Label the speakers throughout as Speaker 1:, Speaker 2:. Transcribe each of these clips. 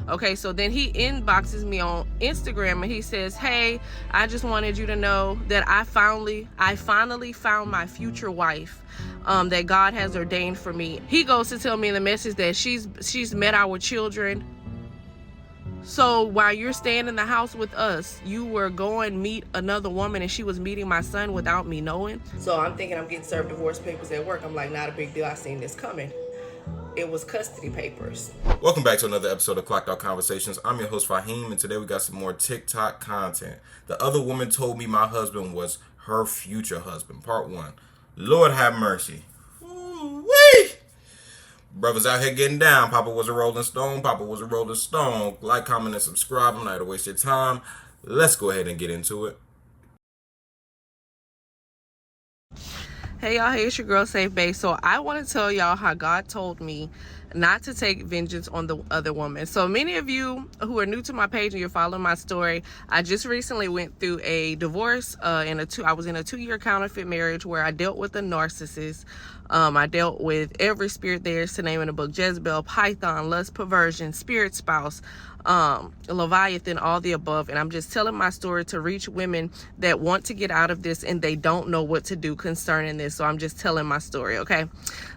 Speaker 1: Okay, so then he inboxes me on Instagram and he says, hey, I just wanted you to know that I finally found my future wife that God has ordained for me. He goes to tell me in the message that she's met our children. So while you're staying in the house with us, you were going meet another woman and she was meeting my son without me knowing. So I'm thinking I'm getting served divorce papers at work. I'm like, not a big deal. I seen this coming. It was custody papers.
Speaker 2: Welcome back to another episode of Clocked Out Conversations. I'm your host, Fahim, and today we got some more TikTok content. The other woman told me my husband was her future husband. Part 1. Lord have mercy. Ooh-wee! Brothers out here getting down. Papa was a rolling stone. Papa was a rolling stone. Like, comment, and subscribe. I'm not here to waste your time. Let's go ahead and get into it.
Speaker 1: Hey y'all, hey, it's your girl Safe Bae. So I want to tell y'all how God told me not to take vengeance on the other woman. So many of you who are new to my page and you're following my story, I just recently went through a divorce. I was in a 2-year counterfeit marriage where I dealt with a narcissist. I dealt with every spirit there is to name in the book: Jezebel, Python, lust, perversion, spirit spouse, Leviathan, all the above. And I'm just telling my story to reach women that want to get out of this and they don't know what to do concerning this. So I'm just telling my story, okay?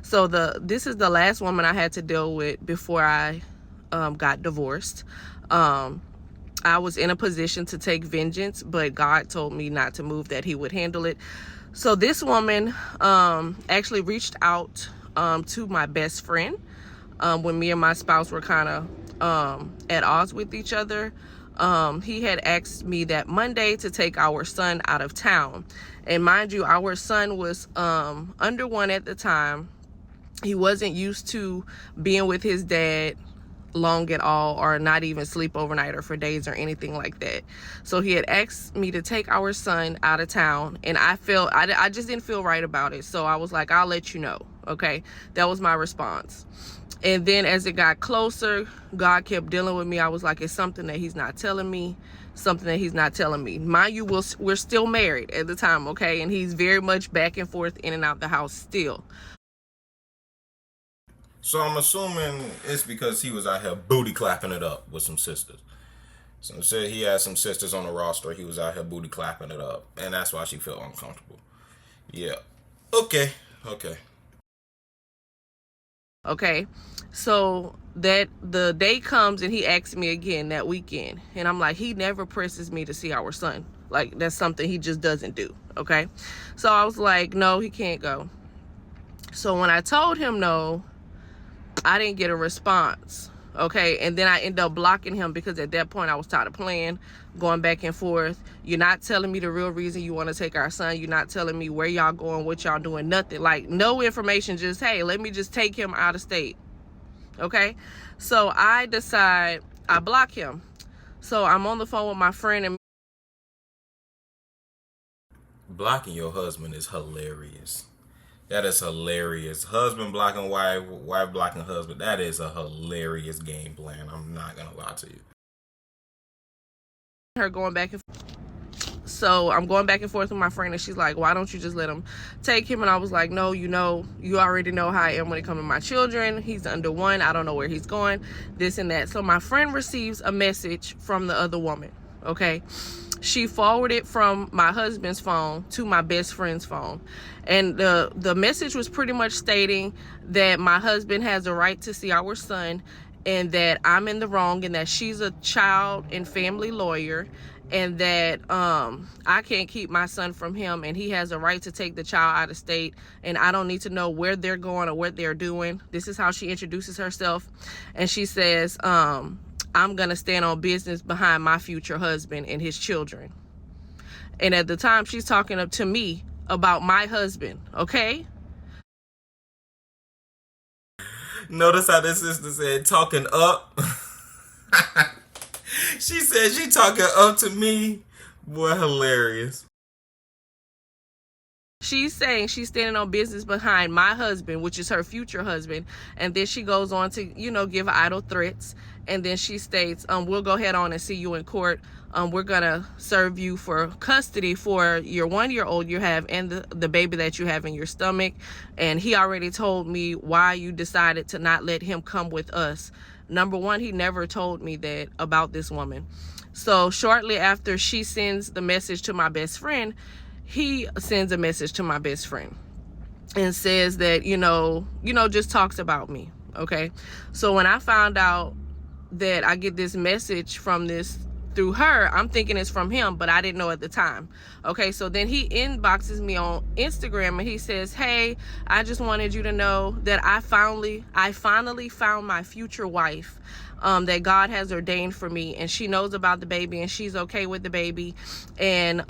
Speaker 1: So this is the last woman I had to deal with before I got divorced. I was in a position to take vengeance, but God told me not to move, that he would handle it. So this woman actually reached out to my best friend when me and my spouse were kind of at odds with each other. He had asked me that Monday to take our son out of town. And mind you, our son was under 1 at the time. He wasn't used to being with his dad long at all, or not even sleep overnight or for days or anything like that. So he had asked me to take our son out of town, and I just didn't feel right about it. So I was like, I'll let you know. Okay, that was my response. And then as it got closer, God kept dealing with me. I was like, it's something that he's not telling me, something that he's not telling me. Mind you, we're still married at the time, okay? And he's very much back and forth in and out the house still.
Speaker 2: So I'm assuming it's because he was out here booty clapping it up with some sisters. So said he had some sisters on the roster. He was out here booty clapping it up, and that's why she felt uncomfortable. Yeah. Okay.
Speaker 1: Okay, so that the day comes and he asks me again that weekend, and I'm like, he never presses me to see our son. Like, that's something he just doesn't do. Okay, so I was like, no, he can't go. So when I told him no, I didn't get a response. Okay, and then I ended up blocking him because at that point I was tired of playing, going back and forth. You're not telling me the real reason you want to take our son. You're not telling me where y'all going, what y'all doing, nothing. Like, no information, just, hey, let me just take him out of state. Okay, so I decide I block him. So I'm on the phone with my friend, and
Speaker 2: Blocking your husband is hilarious. That is hilarious. Husband blocking wife, wife blocking husband. That is a hilarious game plan. I'm not going to lie to you.
Speaker 1: her going back and forth. So I'm going back and forth with my friend, and she's like, why don't you just let him take him? And I was like, no, you already know how I am when it comes to my children. He's under 1. I don't know where he's going, this and that. So my friend receives a message from the other woman. Okay, she forwarded from my husband's phone to my best friend's phone, and the message was pretty much stating that my husband has a right to see our son, and that I'm in the wrong, and that she's a child and family lawyer, and that I can't keep my son from him, and he has a right to take the child out of state, and I don't need to know where they're going or what they're doing. This is how she introduces herself, and she says, I'm gonna stand on business behind my future husband and his children. And at the time, she's talking up to me about my husband, okay?
Speaker 2: Notice how this sister said talking up. She said she talking up to me. Boy, hilarious.
Speaker 1: She's saying she's standing on business behind my husband, which is her future husband. And then she goes on to, give idle threats. And then she states, we'll go ahead on and see you in court. We're going to serve you for custody for your 1-year-old you have and the baby that you have in your stomach. And he already told me why you decided to not let him come with us. Number one, he never told me that about this woman. So shortly after she sends the message to my best friend, he sends a message to my best friend and says that, just talks about me. Okay. So when I found out that I get this message from this through her, I'm thinking it's from him, but I didn't know at the time. Okay, so then he inboxes me on Instagram and he says, hey, I just wanted you to know that I finally found my future wife, that God has ordained for me, and she knows about the baby and she's okay with the baby, and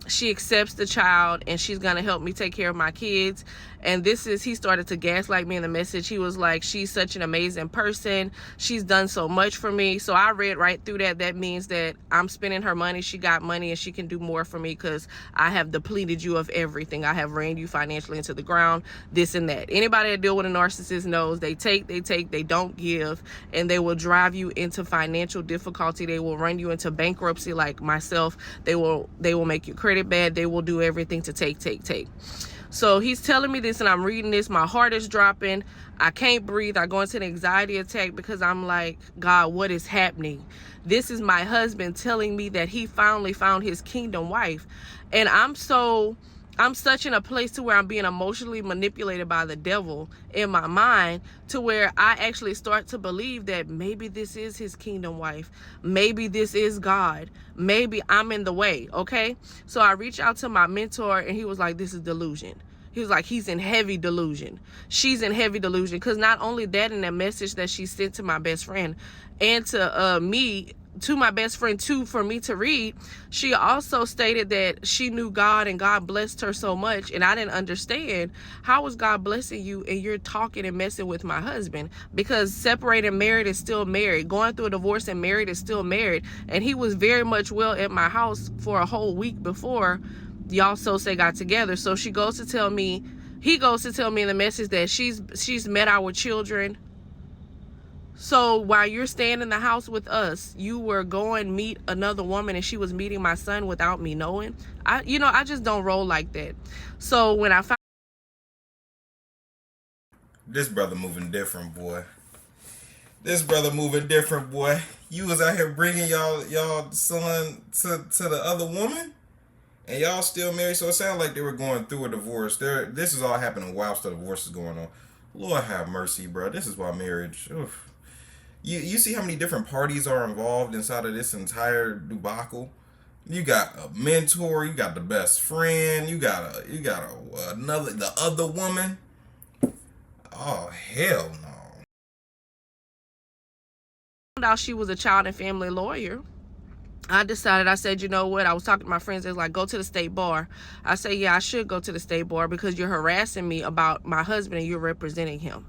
Speaker 1: she accepts the child, and she's gonna help me take care of my kids. And he started to gaslight me in the message. He was like, she's such an amazing person, she's done so much for me. So I read right through that. That means that I'm spending her money, she got money, and she can do more for me because I have depleted you of everything. I have ran you financially into the ground, this and that. Anybody that deal with a narcissist knows they take, they don't give, and they will drive you into financial difficulty. They will run you into bankruptcy, like myself. They will make you credit bad. They will do everything to take. So he's telling me this, and I'm reading this. My heart is dropping. I can't breathe. I go into an anxiety attack because I'm like, God, what is happening? This is my husband telling me that he finally found his kingdom wife. And I'm such in a place to where I'm being emotionally manipulated by the devil in my mind, to where I actually start to believe that maybe this is his kingdom wife. Maybe this is God. Maybe I'm in the way. Okay. So I reached out to my mentor, and he was like, this is delusion. He was like, he's in heavy delusion. She's in heavy delusion. Because not only that, in that message that she sent to my best friend and to me, to my best friend too, for me to read, she also stated that she knew God and God blessed her so much. And I didn't understand, how is God blessing you and you're talking and messing with my husband? Because separated and married is still married. Going through a divorce and married is still married. And he was very much well at my house for a whole week before y'all got together. So he goes to tell me in the message that she's met our children. So while you're staying in the house with us, you were going meet another woman, and she was meeting my son without me knowing. I just don't roll like that. So when I found
Speaker 2: This brother moving different, boy. This brother moving different, boy. You was out here bringing y'all son to the other woman, and y'all still married. So it sounded like they were going through a divorce. This is all happening whilst the divorce is going on. Lord have mercy, bro. This is why marriage. Oof. You see how many different parties are involved inside of this entire debacle? You got a mentor, you got the best friend, you got the other woman. Oh hell no.
Speaker 1: out she was a child and family lawyer, I said, you know what? I was talking to my friends. They're like, go to the state bar. I say, yeah, I should go to the state bar because you're harassing me about my husband and you're representing him.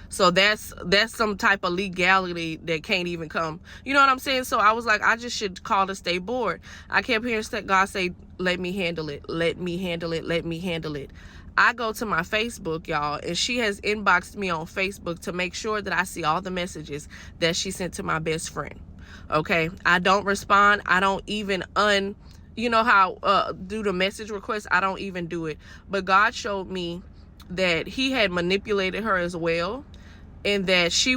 Speaker 1: So that's some type of legality that can't even come. You know what I'm saying? So I was like, I just should call the state board. I kept hearing God say, let me handle it. Let me handle it. Let me handle it. I go to my Facebook, y'all, and she has inboxed me on Facebook to make sure that I see all the messages that she sent to my best friend. Okay. I don't respond. I don't even do the message request. I don't even do it. But God showed me that he had manipulated her as well, and that she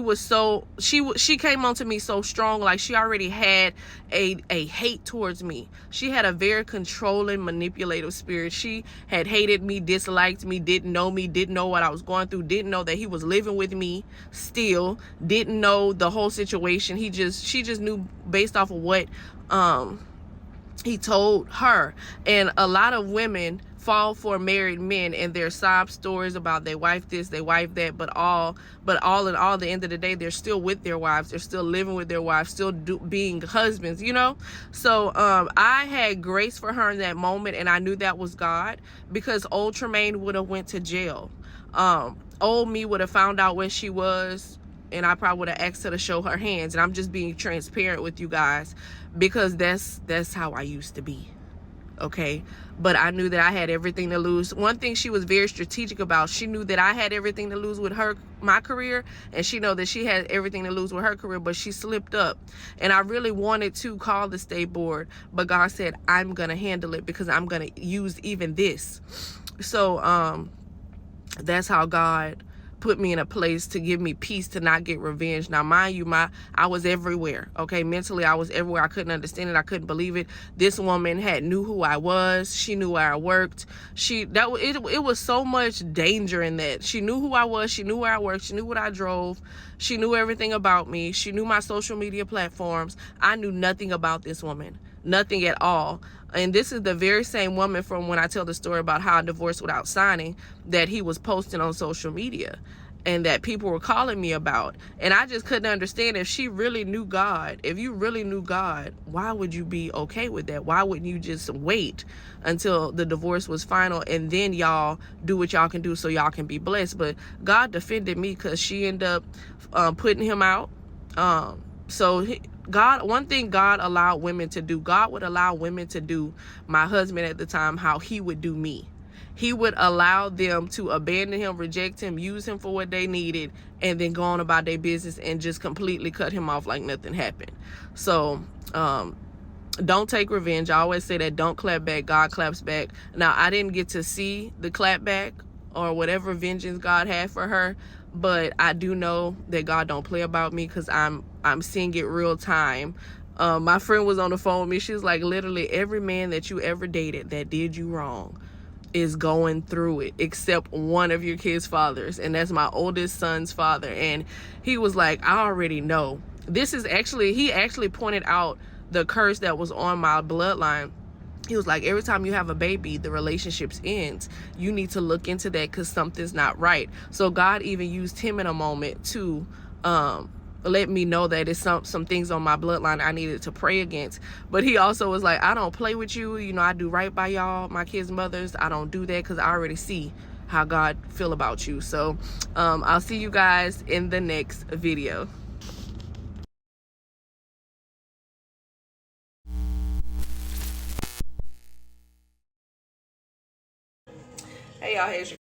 Speaker 1: came onto me so strong, like she already had a hate towards me. She had a very controlling, manipulative spirit. She had hated me, disliked me, didn't know what I was going through, didn't know that he was living with me still, didn't know the whole situation. She just knew based off of what he told her. And a lot of women fall for married men and their sob stories about their wife this, their wife that, but all in all, the end of the day, they're still with their wives. They're still living with their wives, still being husbands, So I had grace for her in that moment, and I knew that was God, because old Tremaine would have went to jail. Old me would have found out where she was, and I probably would have asked her to show her hands. And I'm just being transparent with you guys, because that's how I used to be. Okay. But I knew that I had everything to lose. One thing she was very strategic about, she knew that I had everything to lose with my career, and she know that she had everything to lose with her career, but she slipped up. And I really wanted to call the state board, but God said, I'm going to handle it, because I'm going to use even this. So, that's how God put me in a place to give me peace to not get revenge. Now, mind you, I was everywhere. Okay, mentally I was everywhere. I couldn't understand it. I couldn't believe it. This woman knew who I was. She knew where I worked. It was so much danger in that. She knew who I was. She knew where I worked. She knew what I drove. She knew everything about me. She knew my social media platforms. I knew nothing about this woman. Nothing at all. And this is the very same woman from when I tell the story about how I divorced without signing that he was posting on social media and that people were calling me about. And I just couldn't understand, if she really knew God, if you really knew God, why would you be okay with that? Why wouldn't you just wait until the divorce was final and then y'all do what y'all can do so y'all can be blessed? But God defended me because she ended up putting him out. One thing God allowed women to do, God would allow women to do my husband at the time how he would do me. He would allow them to abandon him, reject him, use him for what they needed, and then go on about their business and just completely cut him off like nothing happened. So, don't take revenge. I always say that don't clap back, God claps back. Now, I didn't get to see the clap back or whatever vengeance God had for her, but I do know that God don't play about me because I'm seeing it real time. My friend was on the phone with me. She was like, literally every man that you ever dated that did you wrong is going through it except one of your kids' fathers, and that's my oldest son's father. And he was like, I already know. He actually pointed out the curse that was on my bloodline. He was like, every time you have a baby, the relationships ends. You need to look into that because something's not right. So God even used him in a moment to let me know that it's some things on my bloodline I needed to pray against. But he also was like, I don't play with you. You know, I do right by y'all, my kids' mothers. I don't do that because I already see how God feel about you. So I'll see you guys in the next video. Hey y'all, here's your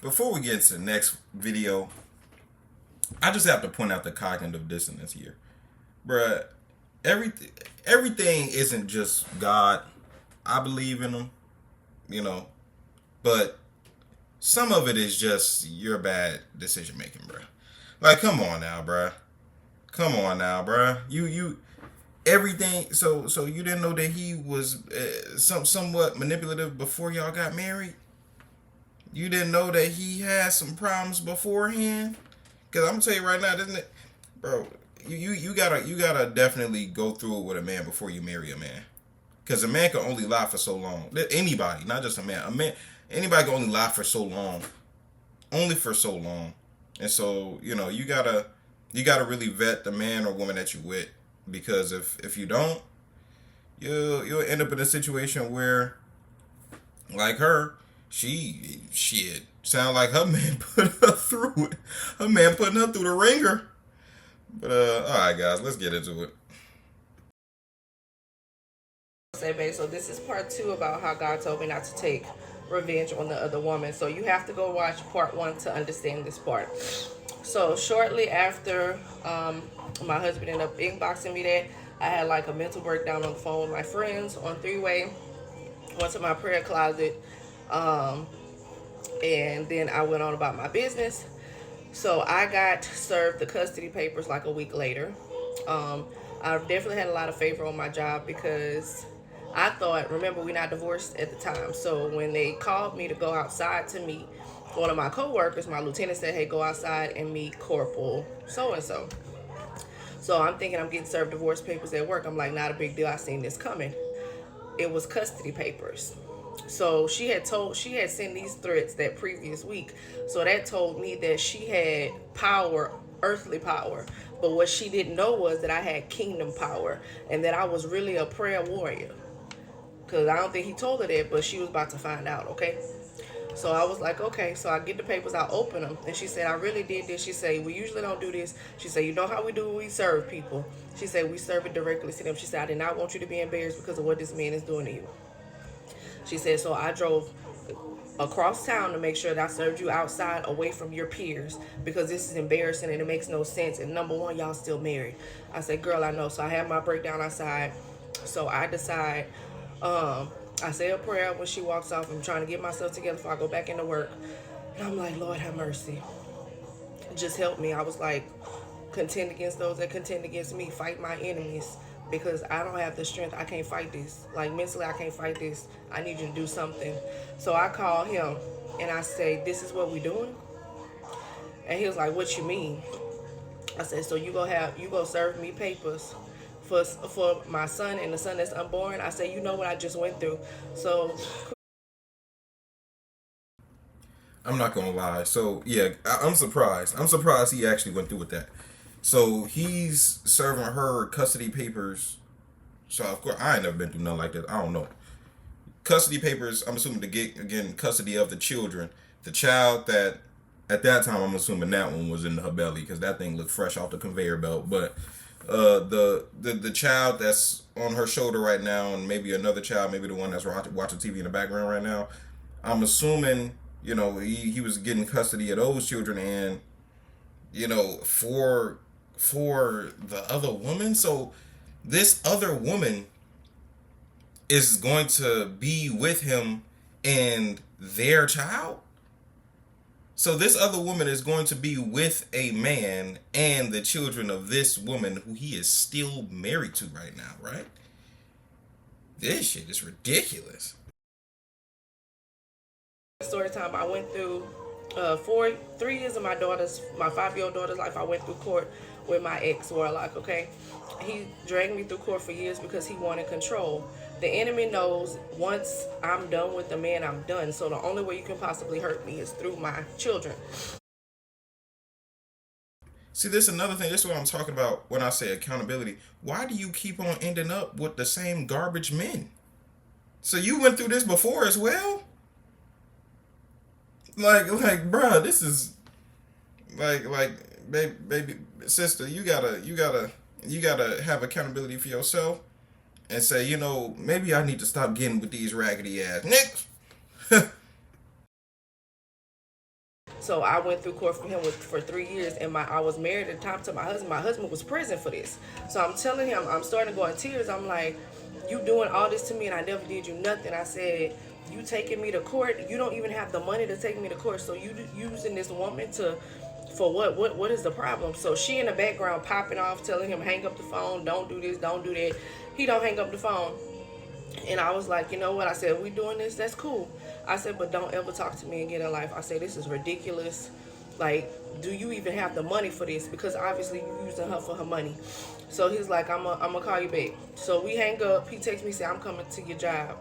Speaker 2: Before we get into the next video, I just have to point out the cognitive dissonance here. Bruh, everything isn't just God. I believe in him, you know, but some of it is just your bad decision making, bruh. Like, come on now, bruh. Come on now, bruh. You everything. So you didn't know that he was somewhat manipulative before y'all got married. You didn't know that he had some problems beforehand. Cause I'm gonna tell you right now, isn't it, bro? You gotta definitely go through it with a man before you marry a man. Cause a man can only lie for so long. Anybody, not just a man. Anybody can only lie for so long. Only for so long. And so, you know, you gotta really vet the man or woman that you with. Because if you don't, you'll end up in a situation where, like her, shit sound like her man put her through it. Her man putting her through the ringer. But all right, guys, let's get into it.
Speaker 1: So this is part 2 about how God told me not to take revenge on the other woman. So you have to go watch part 1 to understand this part. So shortly after my husband ended up inboxing me that, I had like a mental breakdown on the phone with my friends on 3-way. Went to my prayer closet, and then I went on about my business. So I got served the custody papers like a week later. I definitely had a lot of favor on my job because I thought, remember, we're not divorced at the time. So when they called me to go outside to meet one of my coworkers, my lieutenant said, hey, go outside and meet Corporal so-and-so. So I'm thinking I'm getting served divorce papers at work. I'm like, not a big deal. I seen this coming. It was custody papers. So she had sent these threats that previous week. So that told me that she had power, earthly power. But what she didn't know was that I had kingdom power and that I was really a prayer warrior. Because I don't think he told her that, but she was about to find out, okay? So I was like, okay. So I get the papers, I open them. And she said, I really did this. She said, we usually don't do this. She said, you know how we do when we serve people. She said, we serve it directly to them. She said, I did not want you to be embarrassed because of what this man is doing to you. She said, so I drove across town to make sure that I served you outside away from your peers because this is embarrassing and it makes no sense. And number one, y'all still married. I said, girl, I know. So I had my breakdown outside. So I decide I say a prayer when she walks off. I'm trying to get myself together before I go back into work. And I'm like, Lord, have mercy. Just help me. I was like, contend against those that contend against me. Fight my enemies. Because I don't have the strength. I can't fight this. Like, mentally, I can't fight this. I need you to do something. So I call him and I say, this is what we doing? And he was like, what you mean? I said, so you go serve me papers for my son and the son that's unborn. I said, you know what I just went through. So
Speaker 2: I'm not gonna lie. So yeah, I'm surprised. I'm surprised he actually went through with that. So he's serving her custody papers. So of course I ain't never been through nothing like that. I don't know. Custody papers. I'm assuming to get again custody of the children. The child that at that time I'm assuming that one was in her belly because that thing looked fresh off the conveyor belt. But the child that's on her shoulder right now, and maybe another child, maybe the one that's watching TV in the background right now. I'm assuming he was getting custody of those children, and for the other woman. So this other woman is going to be with him and their child. So this other woman is going to be with a man and the children of this woman who he is still married to right now, right? This shit is ridiculous.
Speaker 1: story time, I went through 3 years of my 5-year-old daughter's life. I went through court with my ex Warlock. Okay, he dragged me through court for years because he wanted control. The enemy knows once I'm done with the man, I'm done. So the only way you can possibly hurt me is through my children.
Speaker 2: See, this is another thing. This is what I'm talking about when I say accountability. Why do you keep on ending up with the same garbage men? So you went through this before as well? Bruh, this is baby sister, you gotta have accountability for yourself and say, maybe I need to stop getting with these raggedy ass niggas.
Speaker 1: So I went through court for him for 3 years, and I was married at the time to my husband. My husband was prison for this. So I'm telling him, I'm starting to go in tears. I'm like, you doing all this to me, and I never did you nothing. I said, you taking me to court. You don't even have the money to take me to court. So you using this woman for what? What is the problem? So she in the background popping off, telling him, hang up the phone, don't do this, don't do that. He don't hang up the phone. And I was like, you know what? I said, we doing this, that's cool. I said, but don't ever talk to me again in life. I said, this is ridiculous. Like, do you even have the money for this? Because obviously you using her for her money. So he's like, I'm gonna call you back. So we hang up. He texts me, say, I'm coming to your job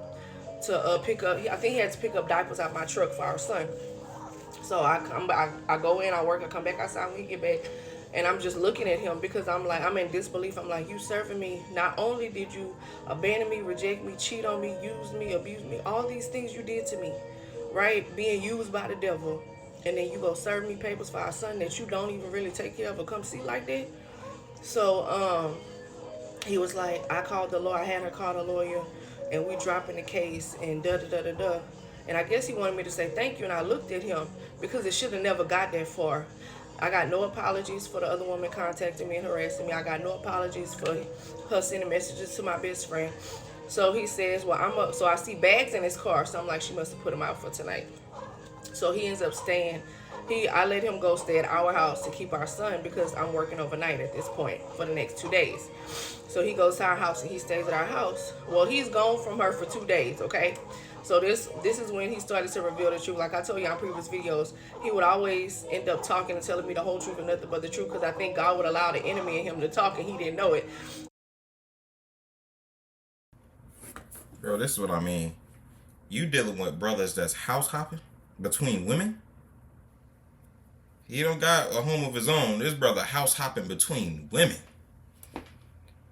Speaker 1: to pick up. I think he had to pick up diapers out my truck for our son. So I go in, I work, I come back outside when he get back. And I'm just looking at him because I'm in disbelief. I'm like, you serving me. Not only did you abandon me, reject me, cheat on me, use me, abuse me, all these things you did to me, right? Being used by the devil. And then you go serve me papers for our son that you don't even really take care of or come see like that. So he was like, I called the lawyer. I had her call the lawyer, and we dropping the case and da-da-da-da-da. And I guess he wanted me to say thank you, and I looked at him because it should have never got that far. I got no apologies for the other woman contacting me and harassing me. I got no apologies for her sending messages to my best friend. So he says, well, I'm up. So I see bags in his car. So I'm like, she must have put them out for tonight. So he ends up staying. I let him go stay at our house to keep our son because I'm working overnight at this point for the next 2 days. So he goes to our house and he stays at our house. Well, he's gone from her for 2 days, okay? So this is when he started to reveal the truth. Like I told you on previous videos, he would always end up talking and telling me the whole truth and nothing but the truth because I think God would allow the enemy in him to talk and he didn't know it.
Speaker 2: Bro, this is what I mean. You dealing with brothers that's house hopping between women? He don't got a home of his own. This brother house hopping between women.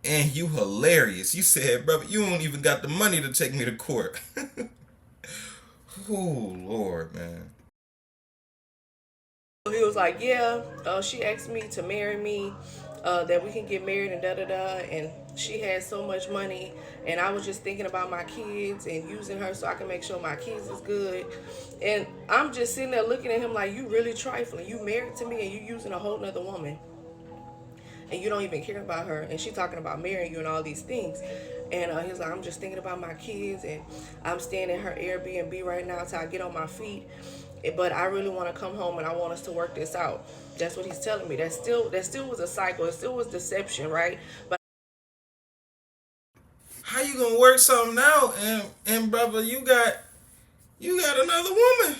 Speaker 2: And you hilarious. You said, brother, you don't even got the money to take me to court. Oh, Lord, man.
Speaker 1: He was like, yeah, she asked me to marry me, that we can get married and da-da-da, and she had so much money, and I was just thinking about my kids and using her so I can make sure my kids is good. And I'm just sitting there looking at him like, you really trifling. You married to me and you using a whole nother woman. and you don't even care about her, and she talking about marrying you and all these things. And he's like, I'm just thinking about my kids, and I'm staying in her Airbnb right now till I get on my feet. But I really want to come home and I want us to work this out. That's what he's telling me. That still was a cycle. It still was deception, right? But
Speaker 2: How you gonna work something out and brother, you got another woman.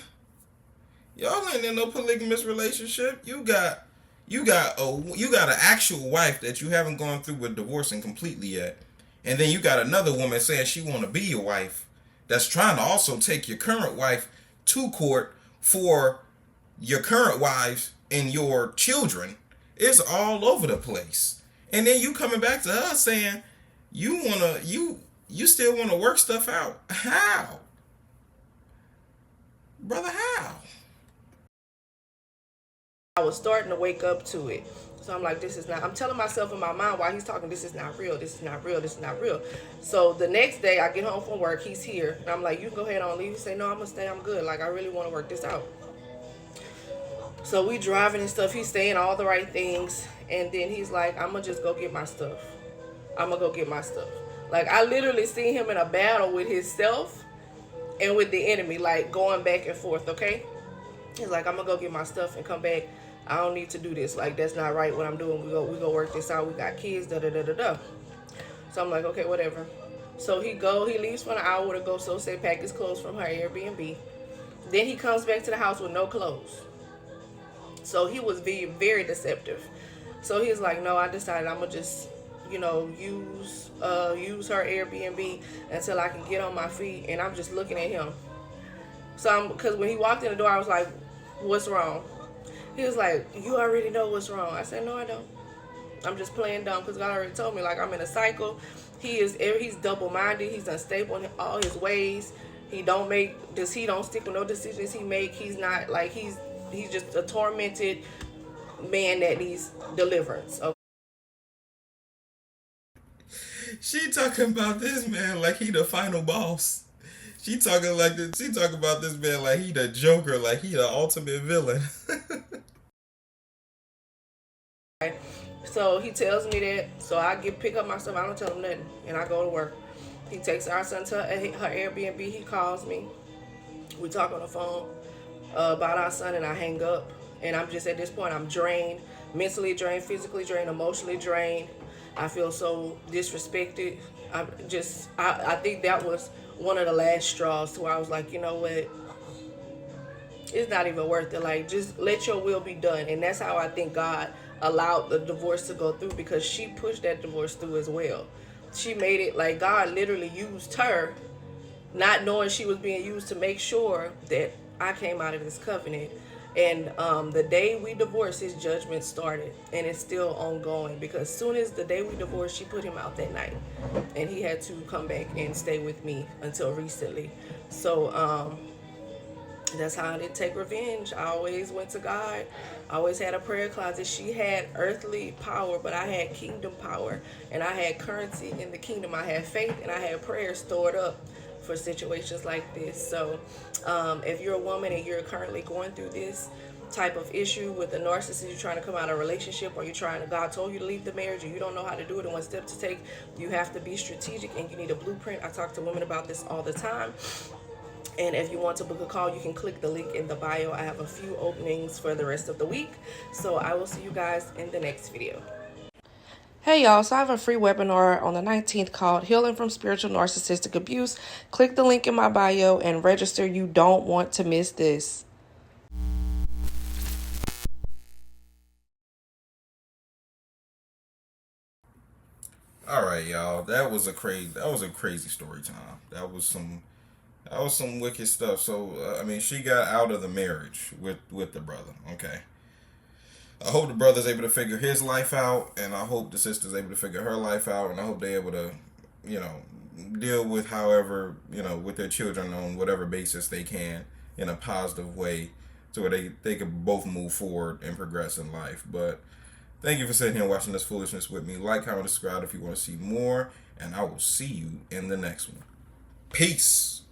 Speaker 2: Y'all ain't in no polygamous relationship. You got an actual wife that you haven't gone through with divorcing completely yet. And then you got another woman saying she wanna be your wife that's trying to also take your current wife to court for your current wives and your children. It's all over the place. And then you coming back to us saying you still wanna work stuff out. How? Brother, how?
Speaker 1: I was starting to wake up to it. So I'm like, this is not, I'm telling myself in my mind while he's talking, this is not real, this is not real, this is not real. So the next day I get home from work, he's here, and I'm like, you can go ahead on leave. He say, no, I'm gonna stay, I'm good. Like, I really wanna work this out. So we driving and stuff, he's saying all the right things, and then he's like, I'm gonna just go get my stuff. I'm gonna go get my stuff. Like, I literally see him in a battle with himself and with the enemy, like going back and forth, okay? He's like, I'm gonna go get my stuff and come back. I don't need to do this. Like, that's not right what I'm doing. We go work this out. We got kids, da da da da da. So I'm like, okay, whatever. So he leaves for an hour to go say pack his clothes from her Airbnb. Then he comes back to the house with no clothes. So he was very, very deceptive. So he's like, no, I decided I'm gonna just, use her Airbnb until I can get on my feet. And I'm just looking at him. So because when he walked in the door, I was like, what's wrong? He was like, you already know what's wrong. I said, no, I don't. I'm just playing dumb because God already told me, like, I'm in a cycle. He's double-minded. He's unstable in all his ways. He don't stick with no decisions he make. He's not, like, he's just a tormented man that needs deliverance. Okay?
Speaker 2: She talking about this man like he the final boss. She talking about this man like he the Joker, like he the ultimate villain.
Speaker 1: So he tells me that. So I pick up my stuff. I don't tell him nothing, and I go to work. He takes our son to her Airbnb. He calls me. We talk on the phone about our son, and I hang up. And I'm just, at this point, I'm drained, mentally drained, physically drained, emotionally drained. I feel so disrespected. I think that was one of the last straws to where I was like, you know what? It's not even worth it. Like, just let your will be done. And that's how I think God allowed the divorce to go through, because she pushed that divorce through as well. She made it like God literally used her, not knowing she was being used, to make sure that I came out of this covenant. And the day we divorced, his judgment started, and it's still ongoing, because as soon as the day we divorced, she put him out that night, and he had to come back and stay with me until recently. So that's how I did take revenge. I always went to God. I always had a prayer closet. She had earthly power, but I had kingdom power, and I had currency in the kingdom. I had faith, and I had prayer stored up for situations like this. So if you're a woman and you're currently going through this type of issue with a narcissist, you're trying to come out of a relationship, or God told you to leave the marriage and you don't know how to do it and what step to take, you have to be strategic, and you need a blueprint. I talk to women about this all the time. And if you want to book a call, you can click the link in the bio. I have a few openings for the rest of the week. So I will see you guys in the next video. Hey y'all, so I have a free webinar on the 19th called Healing from Spiritual Narcissistic Abuse. Click the link in my bio and register. You don't want to miss this.
Speaker 2: All right, y'all. That was a crazy story time. That was some wicked stuff. So I mean, she got out of the marriage with the brother. Okay. I hope the brother's able to figure his life out, and I hope the sister's able to figure her life out, and I hope they're able to, deal with however, with their children on whatever basis they can in a positive way, so where they can both move forward and progress in life. But thank you for sitting here and watching this foolishness with me. Like, comment, subscribe if you want to see more, and I will see you in the next one. Peace.